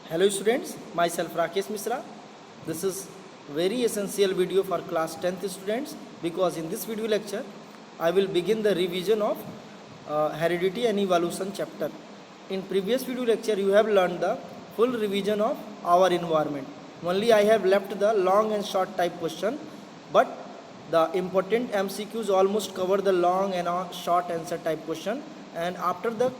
Hello students, myself Rakesh Misra. This is very essential video for class 10th students because in this video lecture I will begin the revision of heredity and evolution chapter. In previous video lecture you have learned the full revision of our environment. Only I have left the long and short type question, but the important MCQs almost cover the long and short answer type question, and after the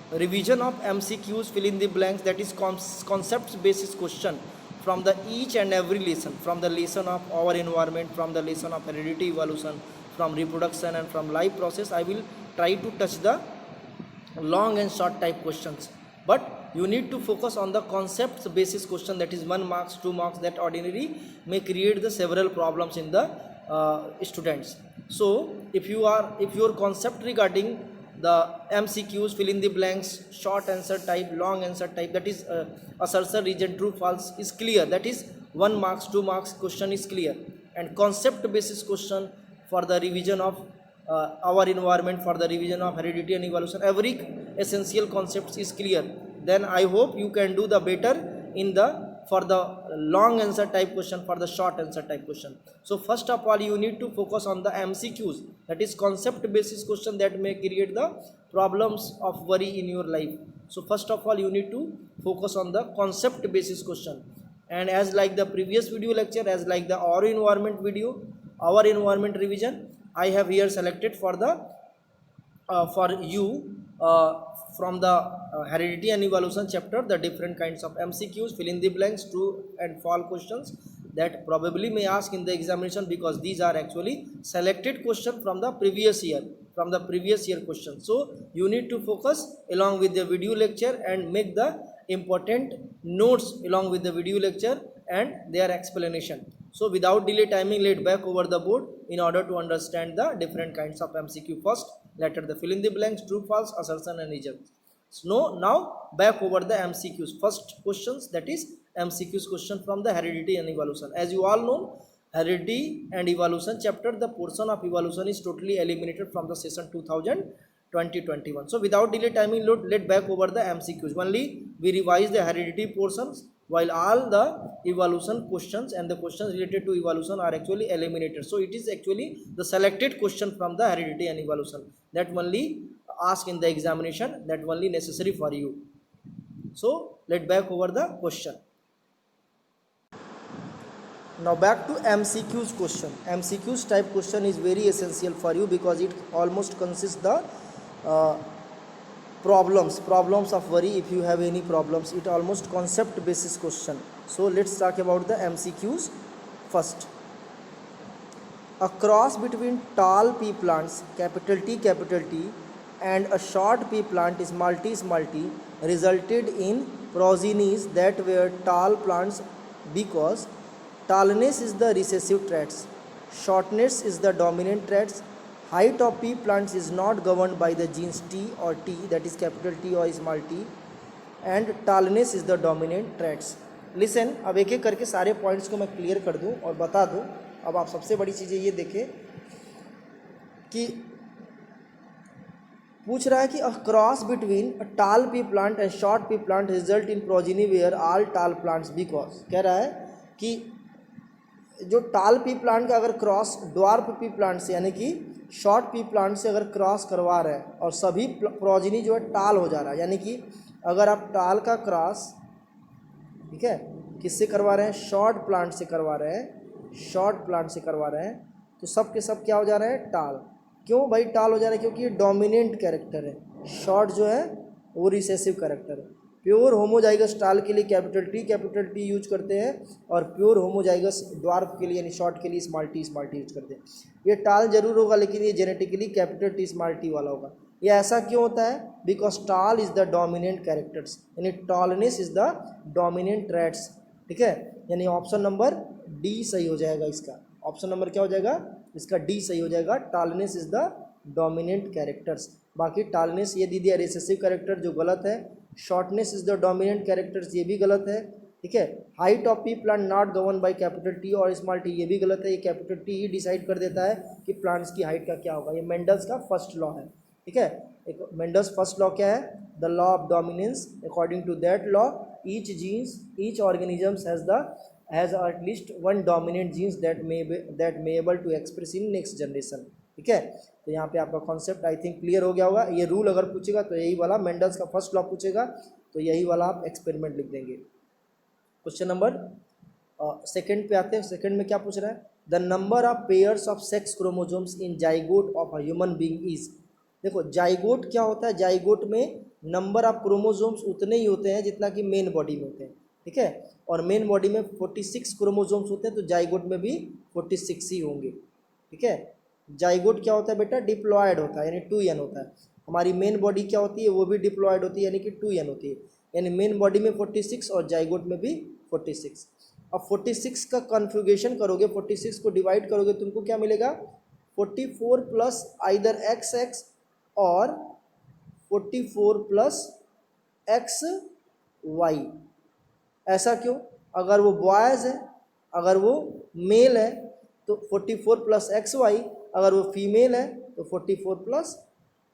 revision of MCQs, fill in the blanks, that is concepts basis question from the each and every lesson, from the lesson of our environment, from the lesson of heredity evolution, from reproduction and from life process. I will try to touch the long and short type questions, but you need to focus on the concepts basis question, that is 1 marks 2 marks, that ordinary may create the several problems in the students. So if your concept regarding the MCQs, fill in the blanks, short answer type, long answer type, that is assertion, region, true false is clear, that is 1 marks 2 marks question is clear, and concept basis question for the revision of our environment, for the revision of heredity and evolution, every essential concepts is clear, then I hope you can do the better in the for the long answer type question, for the short answer type question. So first of all you need to focus on the MCQs, that is concept basis question, that may create the problems of worry in your life. So first of all you need to focus on the concept basis question, and as like the previous video lecture, as like the our environment video, our environment revision, I have here selected for the for you from the heredity and evolution chapter the different kinds of MCQs, fill in the blanks, true and false questions that probably may ask in the examination, because these are actually selected question from the previous year, question. So you need to focus along with the video lecture and make the important notes along with the video lecture and their explanation. So without delay timing, let back over the board in order to understand the different kinds of MCQ. First, letter the fill in the blanks, true, false, assertion and reject. So now back over the MCQs. First questions, that is MCQs question from the heredity and evolution. As you all know, heredity and evolution chapter, the portion of evolution is totally eliminated from the session 2021. So without delay timing, let back over the MCQs. Only we revise the heredity portions, while all the evolution questions and the questions related to evolution are actually eliminated. So it is actually the selected question from the heredity and evolution that only ask in the examination, that only necessary for you. So let back over the question. Now back to MCQs question. MCQs type question is very essential for you because it almost consists the problems of worry. If you have any problems, it almost concept basis question. So let's talk about the MCQs first. A cross between tall pea plants, capital T, and a short pea plant, small t, resulted in progenies that were tall plants because tallness is the recessive traits, shortness is the dominant traits, height of pea plants is not governed by the genes T or T, that is capital T or small t, and tallness is the dominant traits. Listen, अब एक एक करके सारे points को मैं clear कर दूं और बता दूं. अब आप सबसे बड़ी चीज़ें ये देखें कि पूछ रहा है कि a cross between a tall pea plant and short pea plant result in progeny where all tall plants, because कह रहा है कि जो टाल पी प्लांट का अगर क्रॉस ड्वार्फ पी प्लांट से यानी कि शॉर्ट पी प्लांट से अगर क्रॉस करवा रहे हैं और सभी प्रोजेनी जो है टाल हो जा रहा है, यानी कि अगर आप टाल का क्रॉस, ठीक है, किससे करवा रहे हैं, शॉर्ट प्लांट से करवा रहे हैं, तो सब के सब क्या हो जा रहे हैं, टाल. क्यों भाई टाल हो जा रहा है? क्योंकि ये डोमिनेंट कैरेक्टर है. शॉर्ट जो है वो रिसेसिव कैरेक्टर है. प्योर होमोजाइगस टाल के लिए कैपिटल टी यूज करते हैं, और प्योर होमोजाइगस ड्वार्फ के लिए यानी शॉर्ट के लिए स्मॉल टी यूज करते हैं. ये टाल जरूर होगा, लेकिन ये genetically capital T small T वाला होगा. ये ऐसा क्यों होता है? बिकॉज टाल इज द डोमिनेंट कैरेक्टर्स, यानी tallness is the dominant traits. ठीक है, यानी ऑप्शन नंबर डी सही हो जाएगा. इसका ऑप्शन नंबर क्या हो जाएगा? इसका डी सही हो जाएगा. टालनेस इज द डोमिनेंट कैरेक्टर्स. बाकी टालनेस ये दे दिया रिसेसिव कैरेक्टर, जो गलत है. Shortness is the dominant characters, ये भी गलत है. ठीक है. Height of P plant not govern by capital T और स्मॉल टी, ये भी गलत है. ये कैपिटल टी ही डिसाइड कर देता है कि प्लांट्स की हाइट का क्या होगा. ये मेंडल्स का फर्स्ट लॉ है. ठीक है, एक मेंडल्स फर्स्ट लॉ क्या है? The law of dominance. According to that law each organisms has at least one dominant genes that may able to express in next generation। ठीक है, तो यहाँ पे आपका कॉन्सेप्ट आई थिंक क्लियर हो गया होगा। ये रूल अगर पूछेगा तो यही वाला, मेंडल्स का फर्स्ट लॉ पूछेगा तो यही वाला आप एक्सपेरिमेंट लिख देंगे। क्वेश्चन नंबर सेकंड पे आते हैं। सेकंड में क्या पूछ रहा है, the number of pairs of sex chromosomes in zygote of a human being is. देखो जाइगोट क्या होता है, जाइगोट में नंबर ऑफ क्रोमोसोम्स उतने ही होते हैं जितना कि मेन बॉडी में होते हैं। ठीक है, और मेन बॉडी में 46 क्रोमोसोम्स होते हैं, तो जाइगोट में भी 46 ही होंगे। ठीक है, जाइगोट क्या होता है बेटा, डिप्लॉयड होता है, यानी 2n होता है। हमारी मेन बॉडी क्या होती है, वो भी डिप्लॉयड होती है, यानी कि 2n होती है। यानी मेन बॉडी में 46 और जाइगोट में भी 46। अब 46 का कन्फ्यूगेशन करोगे, 46 को डिवाइड करोगे, तुमको क्या मिलेगा, 44 प्लस आइदर XX और 44 प्लस XY। ऐसा क्यों, अगर वो बॉयज़ है, अगर वो मेल है तो 44 प्लस XY, अगर वो फीमेल है तो 44 प्लस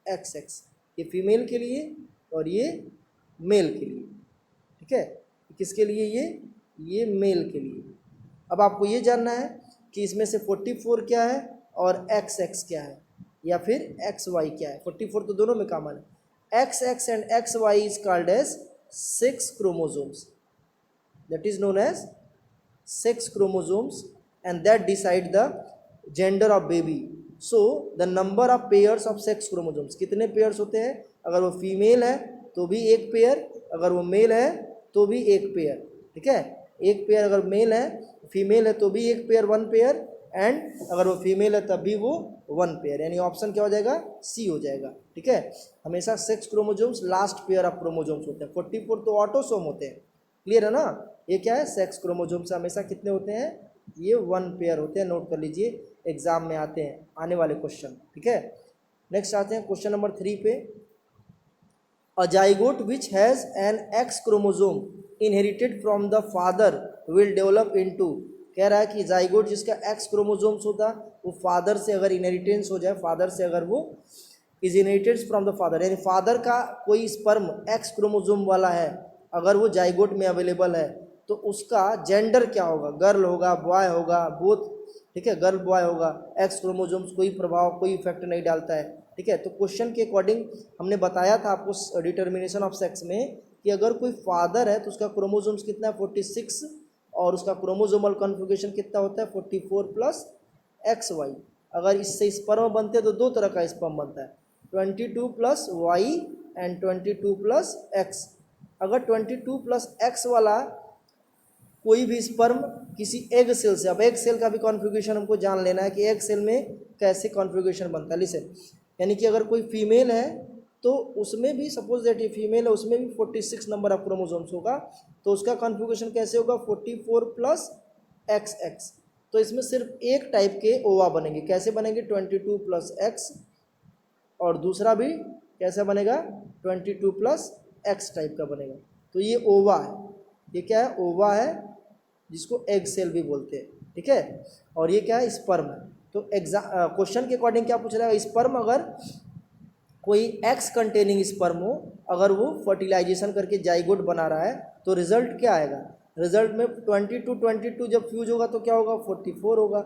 XX। ये फीमेल के लिए और ये मेल के लिए। ठीक है, किसके लिए, ये मेल के लिए। अब आपको ये जानना है कि इसमें से 44 क्या है और XX क्या है, या फिर XY क्या है। 44 तो दोनों में कॉमन है। XX and XY is called as sex chromosomes, that is known as sex chromosomes, and that decide the gender of baby. So the number of pairs of sex chromosomes, कितने pairs होते हैं, अगर वो female है तो भी एक pair, अगर वो मेल है तो भी एक पेयर। ठीक है, एक पेयर अगर मेल है, फीमेल है तो भी एक पेयर, 1 पेयर, एंड अगर वो फीमेल है तब भी वो 1 पेयर, यानी ऑप्शन क्या हो जाएगा, सी हो जाएगा। ठीक है, हमेशा sex chromosomes last pair of chromosomes होते हैं। 44 तो ऑटोसोम होते हैं, क्लियर है ना। ये क्या है, सेक्स क्रोमोसोम से हमेशा कितने होते हैं, ये 1 पेयर होते हैं। नोट कर लीजिए, एग्जाम में आते हैं आने वाले क्वेश्चन। ठीक है, नेक्स्ट आते हैं क्वेश्चन नंबर 3 पे। अ zygote which has an X chromosome inherited from the father will develop into. कह रहा है कि जाइगोट जिसका X क्रोमोसोम्स होता वो फादर से अगर इनहेरिटेंस हो जाए, फादर से अगर वो is inherited from the father, यानी फादर का कोई स्पर्म X क्रोमोसोम वाला है, अगर वो जाइगोट में अवेलेबल है तो उसका जेंडर क्या होगा, गर्ल होगा, बॉय होगा, बोथ। ठीक है, गर्ल बॉय होगा। X क्रोमोसोम्स कोई प्रभाव, कोई इफेक्ट नहीं डालता है। ठीक है, तो क्वेश्चन के अकॉर्डिंग हमने बताया था आपको डिटर्मिनेशन ऑफ सेक्स में कि अगर कोई फादर है तो उसका क्रोमोसोम्स कितना है, 46, और उसका क्रोमोसोमल कॉन्फ़िगरेशन कितना होता है, 44 प्लस XY। अगर इससे स्पर्म बनते हैं तो 2 तरह का स्पर्म बनता है, 22 plus Y and 22 plus X। अगर 22 प्लस X वाला कोई भी स्पर्म किसी एग सेल से, अब एग सेल का भी कॉन्फ़िगरेशन हमको जान लेना है कि एग सेल में कैसे कॉन्फ़िगरेशन बनता है। लिसन, यानी कि अगर कोई फीमेल है तो उसमें भी, सपोज दैट ये फीमेल है, उसमें भी 46 नंबर ऑफ क्रोमोसोम्स होगा, तो उसका कॉन्फ़िगरेशन कैसे होगा, 44 प्लस XX। तो इसमें सिर्फ एक टाइप के ओवा बनेंगे। कैसे बनेंगे, 22 प्लस X, और दूसरा भी कैसे बनेगा, 22 प्लस X टाइप का बनेगा। तो ये ओवा है, ये क्या है, ओवा है, जिसको एग सेल भी बोलते हैं। ठीक है, और ये क्या है, स्पर्म है। तो क्वेश्चन के अकॉर्डिंग क्या पूछ रहा है, स्पर्म अगर कोई X कंटेनिंग स्पर्म हो, अगर वो फर्टिलाइजेशन करके जाइगोट बना रहा है तो रिजल्ट क्या आएगा, रिजल्ट में 22 जब फ्यूज होगा तो क्या होगा, 44 होगा।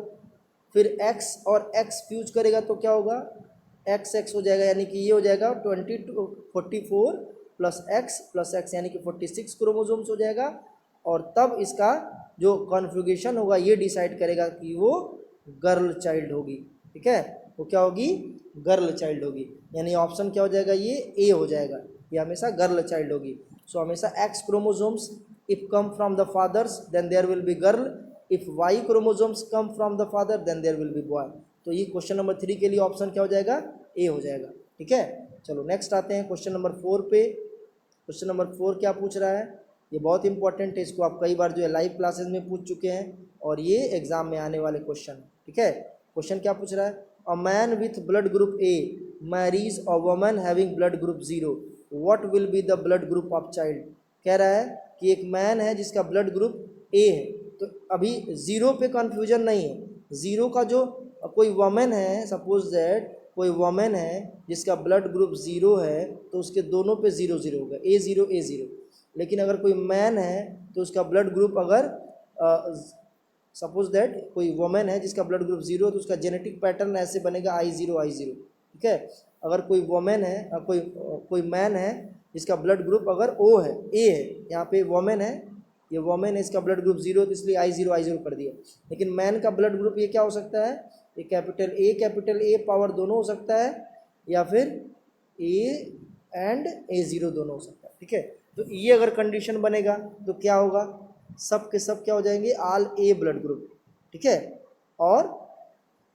फिर X और X फ्यूज करेगा तो क्या होगा, XX हो जाएगा, यानी कि ये हो जाएगा 44 प्लस X यानी कि 46 क्रोमोसोम्स हो जाएगा। और तब इसका जो कॉन्फ़िगरेशन होगा ये डिसाइड करेगा कि वो गर्ल चाइल्ड होगी। ठीक है, वो क्या होगी, गर्ल चाइल्ड होगी, यानी ऑप्शन क्या हो जाएगा, ये ए हो जाएगा, ये हमेशा गर्ल चाइल्ड होगी। सो हमेशा X chromosomes if come from the fathers then there will be girl, if Y chromosomes come from the father then there will be boy. तो ये क्वेश्चन नंबर 3 के लिए ऑप्शन क्या हो जाएगा, ए हो जाएगा। ठीक है, चलो नेक्स्ट आते हैं क्वेश्चन नंबर 4 पे। क्वेश्चन नंबर 4 क्या पूछ रहा है, ये बहुत इंपॉर्टेंट है, इसको आप कई बार जो है लाइव क्लासेस में पूछ चुके हैं और ये एग्जाम में आने वाले क्वेश्चन। ठीक है, क्वेश्चन क्या पूछ रहा है, a man with blood group A Mary's a woman having blood group 0, what will be the blood group of child. कह रहा है कि एक मैन है जिसका ब्लड ग्रुप ए है, तो अभी 0 पे कन्फ्यूजन नहीं है। 0 का जो कोई वुमन है, सपोज दैट कोई वुमन है जिसका ब्लड ग्रुप 0 है, तो उसके दोनों पे 0 0 होगा, A0 A0। लेकिन अगर कोई मैन है तो उसका ब्लड ग्रुप अगर सपोज दैट कोई वुमेन है जिसका ब्लड ग्रुप 0 तो उसका जेनेटिक पैटर्न ऐसे बनेगा I0 I0, ठीक है। अगर कोई वुमेन है कोई मैन है जिसका ब्लड ग्रुप अगर O है, A है, यहाँ पे वुमेन है, ये वुमेन है, इसका ब्लड ग्रुप 0 तो इसलिए I0 I0 कर दिया। लेकिन मैन का ब्लड ग्रुप ये क्या हो सकता है, ये कैपिटल A पावर दोनों हो सकता है या फिर A एंड A0 दोनों हो सकता है, ठीक है। तो ये अगर कंडीशन बनेगा तो क्या होगा, सब के सब क्या हो जाएंगे, ऑल A ब्लड ग्रुप, ठीक है। और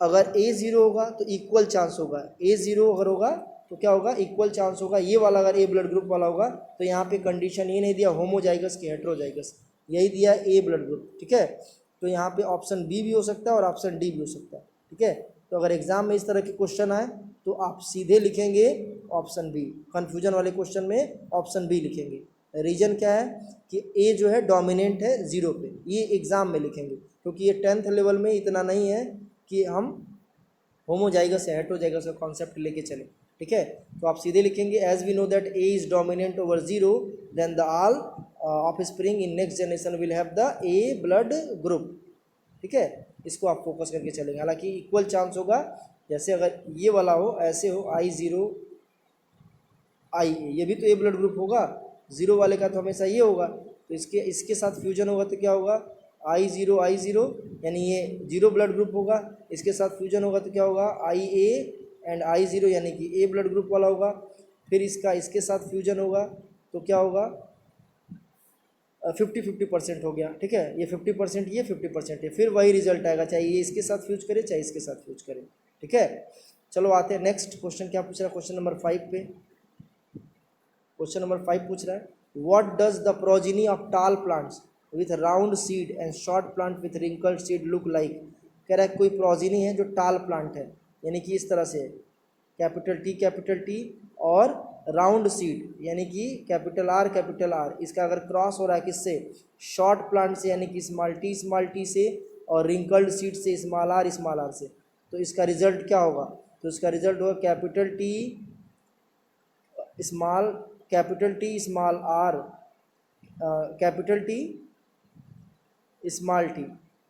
अगर A0 होगा तो इक्वल चांस होगा, A0 अगर होगा तो क्या होगा, इक्वल चांस होगा। ये वाला अगर A ब्लड ग्रुप वाला होगा तो यहाँ पे कंडीशन ये नहीं दिया होमोजाइगस की हेटेरोजाइगस, यही दिया A ब्लड ग्रुप, ठीक है। तो यहाँ पे ऑप्शन बी भी हो सकता है और ऑप्शन डी भी हो सकता है, ठीक है। तो अगर एग्जाम में इस तरह के क्वेश्चन आए तो आप सीधे लिखेंगे ऑप्शन बी, कन्फ्यूजन वाले क्वेश्चन में ऑप्शन बी लिखेंगे। रीजन क्या है कि ए जो है डोमिनेंट है 0 पे, ये एग्जाम में लिखेंगे क्योंकि ये 10th लेवल में इतना नहीं है कि हम होमोजाइगस या हेटेरोजाइगस का कॉन्सेप्ट लेके चले, ठीक है। तो आप सीधे लिखेंगे as we know that A is dominant over 0 then the all offspring in next generation will have the A blood group, ठीक है। इसको आप फोकस करके चलेंगे। हालांकि इक्वल चांस होगा, जैसे अगर ये वाला हो ऐसे हो I0 IA, ये भी तो ए ब्लड ग्रुप होगा, 0 वाले का तो हमेशा ये होगा, तो इसके साथ फ्यूजन होगा तो क्या होगा I0 यानी ये 0 ब्लड ग्रुप होगा, इसके साथ फ्यूजन होगा तो क्या होगा IA एंड I0 यानी कि ए ब्लड ग्रुप वाला होगा। फिर इसके साथ फ्यूजन होगा तो क्या होगा 50-50% हो गया, ठीक है। ये 50% ये 50% है, फिर वही रिजल्ट आएगा, चाहे ये इसके साथ फ्यूज करे चाहे इसके साथ फ्यूज करे, ठीक है। चलो आते हैं नेक्स्ट क्वेश्चन, क्या पूछ रहा है क्वेश्चन नंबर 5 पे। क्वेश्चन नंबर 5 पूछ रहा है what does the progeny of tall plants with round seed and short plant with wrinkled seed look like. कह रहा है कोई प्रोजेनी है जो टाल प्लांट है, यानी कि इस तरह से है, कैपिटल टी और राउंड सीड यानी कि कैपिटल R, इसका अगर क्रॉस हो रहा है किससे, शॉर्ट प्लांट से यानी कि स्मॉल टी से, और रिंकल्ड सीड से स्मॉल आर से, तो इसका रिजल्ट क्या होगा, तो इसका रिजल्ट होगा capital T small R,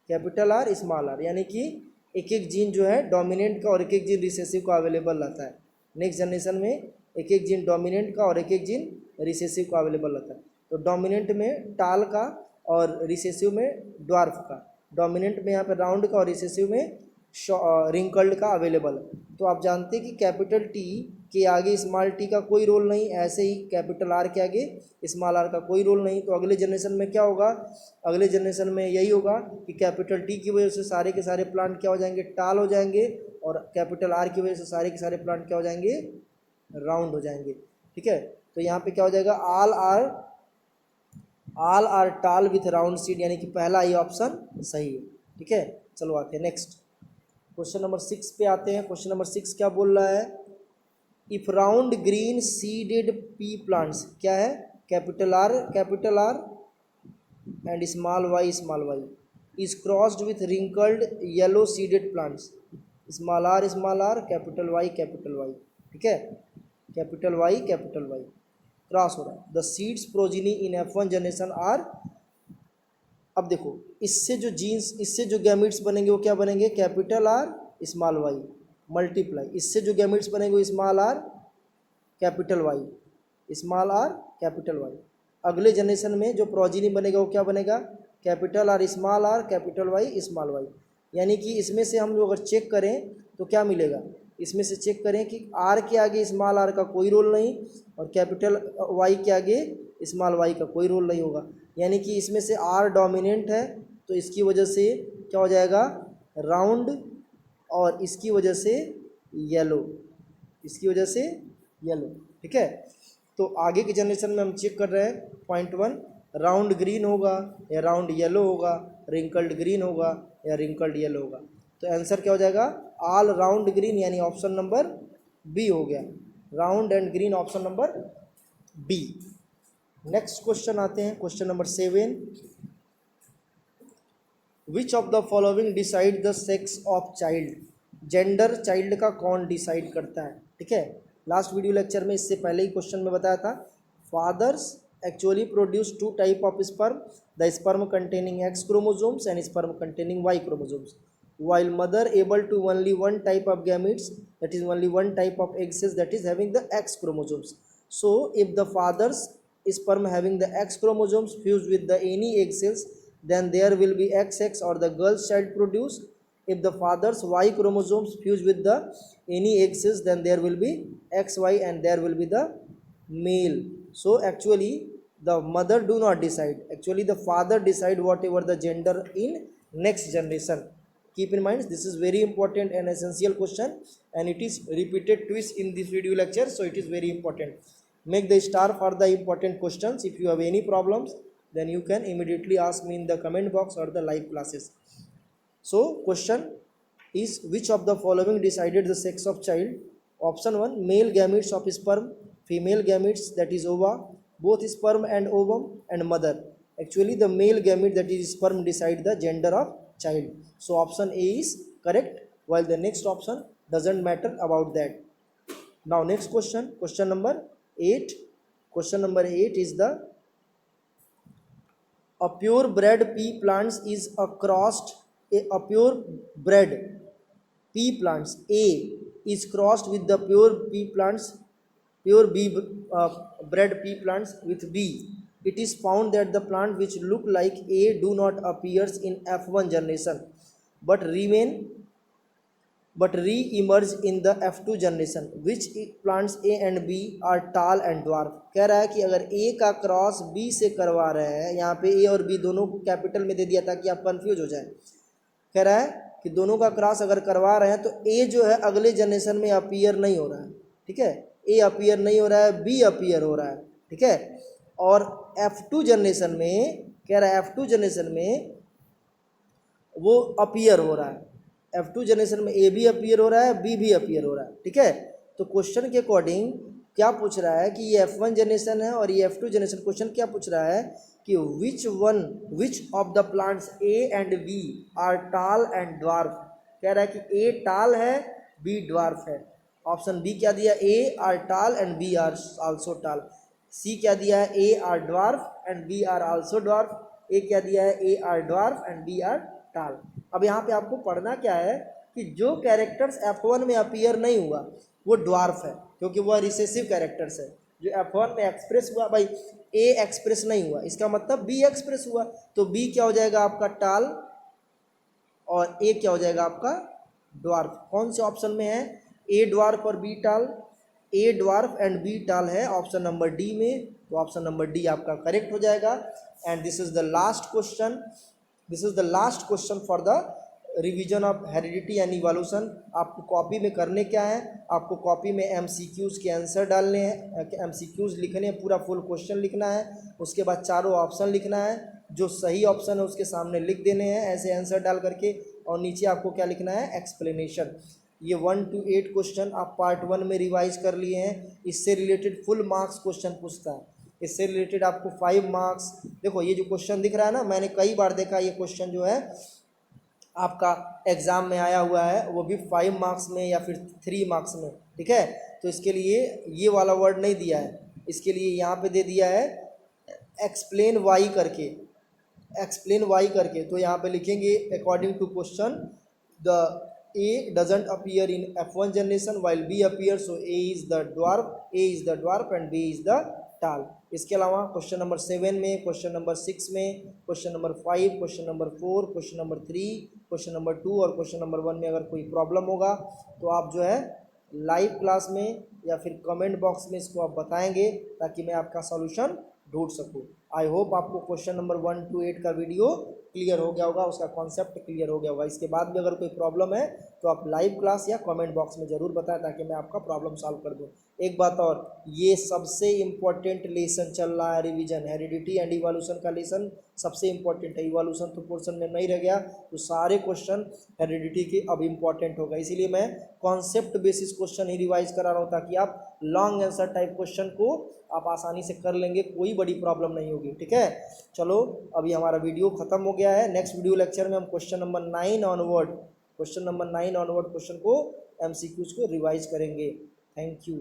capital R, यानी कि एक जीन जो है डोमिनेंट का और एक जीन रिसेसिव का अवेलेबल रहता है। नेक्स्ट जनरेशन में एक जीन डोमिनेंट का और एक जीन रिसेसिव का अवेलेबल रहता है। तो डोमिनेंट में टाल का और रिसेसिव में ड्वार्फ का, डोमिनेंट में यहाँ पे राउंड का और रिसेसिव में रिंकल्ड का अवेलेबल है। तो आप जानते हैं कि कैपिटल टी के आगे स्मॉल टी का कोई रोल नहीं, ऐसे ही कैपिटल R के आगे स्मॉल r का कोई रोल नहीं। तो अगले जनरेशन में क्या होगा, अगले जनरेशन में यही होगा कि कैपिटल टी की वजह से सारे के सारे प्लांट क्या हो जाएंगे, टाल हो जाएंगे, और कैपिटल R की वजह से सारे के सारे प्लांट क्या हो जाएंगे, राउंड हो जाएंगे, ठीक है। तो यहाँ पे क्या हो जाएगा ऑल आर टाल विथ राउंड सीड, यानी कि पहला ही ऑप्शन सही है, ठीक है। चलो आते हैं नेक्स्ट क्वेश्चन नंबर 6 पे आते हैं। क्वेश्चन नंबर 6 क्या बोल रहा है, if round green seeded pea plants, क्या है, capital R and small y is crossed with wrinkled yellow seeded plants, small r capital Y, ठीक है, कैपिटल Y क्रॉस हो रहा है। The seeds progeny in F1 generation are. अब देखो इससे जो गैमिट्स बनेंगे वो क्या बनेंगे, capital R small y multiply, इससे जो गैमिट्स बनेंगे वो स्मॉल r कैपिटल Y। अगले जनरेशन में जो प्रोजिनी बनेगा वो क्या बनेगा, capital R capital Y small y। यानी कि इसमें से हम लोग अगर चेक करें तो क्या मिलेगा, इसमें से चेक करें कि R के आगे स्मॉल r का कोई रोल नहीं और कैपिटल Y के आगे स्मॉल y का कोई रोल नहीं होगा। यानी कि इसमें से R डोमिनेंट है तो इसकी वजह से क्या हो जाएगा, राउंड, और इसकी वजह से येलो, ठीक है। तो आगे के जनरेशन में हम चेक कर रहे हैं पॉइंट 1, राउंड ग्रीन होगा या राउंड येलो होगा, रिंकल्ड ग्रीन होगा या रिंकल्ड येलो होगा। तो आंसर क्या हो जाएगा, ऑल राउंड ग्रीन, यानी ऑप्शन नंबर बी हो गया, round and green option number B. Next question आते हैं, question number 7, which of the following decide the sex of child. Gender child का कौन डिसाइड करता है, ठीक है। लास्ट वीडियो लेक्चर में इससे पहले ही क्वेश्चन में बताया था, fathers actually produce two type of sperm, the sperm containing X chromosomes and sperm containing Y chromosomes, while mother able to only one type of gametes, that is only one type of egg cells that is having the X chromosomes. So if the father's sperm having the X chromosomes fused with the any egg cells, then there will be XX or the girl's child produced. If the father's Y chromosomes fuse with the any egg cells, then there will be XY and there will be the male. So actually the mother do not decide, actually the father decide whatever the gender in next generation. Keep in mind, this is very important and essential question, and it is repeated twice in this video lecture, so it is very important. Make the star for the important questions. If you have any problems, then you can immediately ask me in the comment box or the live classes. So question is, which of the following decided the sex of child? Option 1, male gametes of sperm, female gametes that is ova, both sperm and ovum, and mother. Actually the male gamete that is sperm decide the gender of child. So option A is correct, while the next option doesn't matter about that. Now next question, question number 8. Question number 8 is the a purebred pea plants is a crossed a purebred pea plants A is crossed with the pure pea plants, pure bee bred pea plants with B. It is found that the plant which look like A do not appears in F1 generation, but re-emerge in the F2 generation. Which plants A and B are tall and dwarf? कह रहा है कि अगर A का cross B से करवा रहे हैं, यहाँ पे A और B दोनों को कैपिटल में दे दिया ताकि आप कंफ्यूज हो जाए। कह रहा है कि दोनों का क्रॉस अगर करवा रहे हैं तो A जो है अगले जनरेशन में अपीयर नहीं हो रहा है, ठीक है, A अपीयर नहीं हो रहा है, B अपीयर हो रहा है, ठीक है। और F2 जनरेशन में कह रहा है F2 जनरेशन में वो अपीयर हो रहा है, F2 जनरेशन में A भी अपीयर हो रहा है, B भी अपीयर हो रहा है, ठीक है। तो क्वेश्चन के अकॉर्डिंग क्या पूछ रहा है कि ये F1 जनरेशन है और ये F2 जनरेशन। क्वेश्चन क्या पूछ रहा है कि which of the plants A and B are tall and dwarf. कह रहा है कि A टॉल है, B ड्वार्फ है। ऑप्शन बी क्या दिया, A are tall and B are also tall. C क्या दिया है, A are dwarf and B are also dwarf. A क्या दिया है, A are dwarf and B are tall. अब यहाँ पे आपको पढ़ना क्या है कि जो कैरेक्टर्स F1 में अपीयर नहीं हुआ वो ड्वार्फ है, क्योंकि वह रिसेसिव कैरेक्टर्स है। जो F1 में एक्सप्रेस हुआ, भाई A एक्सप्रेस नहीं हुआ, इसका मतलब B एक्सप्रेस हुआ, तो B क्या हो जाएगा आपका टॉल और A क्या हो जाएगा आपका ड्वार्फ। कौन से ऑप्शन में है, A ड्वार्फ और B tall? A dwarf and B tall है ऑप्शन नंबर डी में, तो ऑप्शन नंबर डी आपका करेक्ट हो जाएगा। And this is the last question, this is the last question for the revision of heredity and evolution. आपको copy में करने क्या है, आपको कॉपी में MCQs के आंसर डालने हैं, MCQs लिखने हैं, पूरा फुल क्वेश्चन लिखना है, उसके बाद चारों ऑप्शन लिखना है, जो सही ऑप्शन है उसके सामने लिख देने हैं ऐसे आंसर डाल करके, और नीचे आपको क्या लिखना है, एक्सप्लेनेशन। ये 1 to 8 क्वेश्चन आप पार्ट 1 में रिवाइज कर लिए हैं। इससे रिलेटेड फुल मार्क्स क्वेश्चन पूछता है, इससे रिलेटेड आपको 5 मार्क्स। देखो ये जो क्वेश्चन दिख रहा है ना, मैंने कई बार देखा ये क्वेश्चन जो है आपका एग्ज़ाम में आया हुआ है, वो भी 5 मार्क्स में या फिर 3 मार्क्स में, ठीक है। तो इसके लिए ये वाला वर्ड नहीं दिया है, इसके लिए यहाँ पे दे दिया है एक्सप्लेन वाई करके, एक्सप्लेन वाई करके। तो यहाँ पे लिखेंगे according to question the A doesn't appear in F1 generation while B appears, so A is the dwarf and B is the tall। इसके अलावा क्वेश्चन नंबर 7 में, क्वेश्चन नंबर 6 में, question number 5, question number 4, question number 3, question number 2 और question number 1 में अगर कोई problem होगा तो आप जो है लाइव क्लास में या फिर कमेंट बॉक्स में इसको आप बताएंगे ताकि मैं आपका सॉल्यूशन ढूंढ सकूँ। आई होप आपको क्वेश्चन नंबर 1 to 8 का वीडियो क्लियर हो गया होगा, उसका कॉन्सेप्ट क्लियर हो गया होगा। इसके बाद भी अगर कोई प्रॉब्लम है तो आप लाइव क्लास या कमेंट बॉक्स में ज़रूर बताएं ताकि मैं आपका प्रॉब्लम सॉल्व कर दूं। एक बात और, ये सबसे इम्पोर्टेंट लेसन चल रहा है रिवीजन, हेरिडिटी एंड इवोल्यूशन का लेसन सबसे इम्पोर्टेंट है। इवोल्यूशन तो पोर्शन में नहीं रह गया, तो सारे क्वेश्चन हेरिडिटी के अब इम्पोर्टेंट होगा, इसीलिए मैं कॉन्सेप्ट बेसिस क्वेश्चन ही रिवाइज करा रहा हूँ ताकि आप लॉन्ग आंसर टाइप क्वेश्चन को आप आसानी से कर लेंगे, कोई बड़ी प्रॉब्लम नहीं होगी, ठीक है। चलो अभी हमारा वीडियो खत्म हो गया है। नेक्स्ट वीडियो लेक्चर में हम क्वेश्चन नंबर 9 ऑनवर्ड क्वेश्चन को MCQs को रिवाइज करेंगे। Thank you.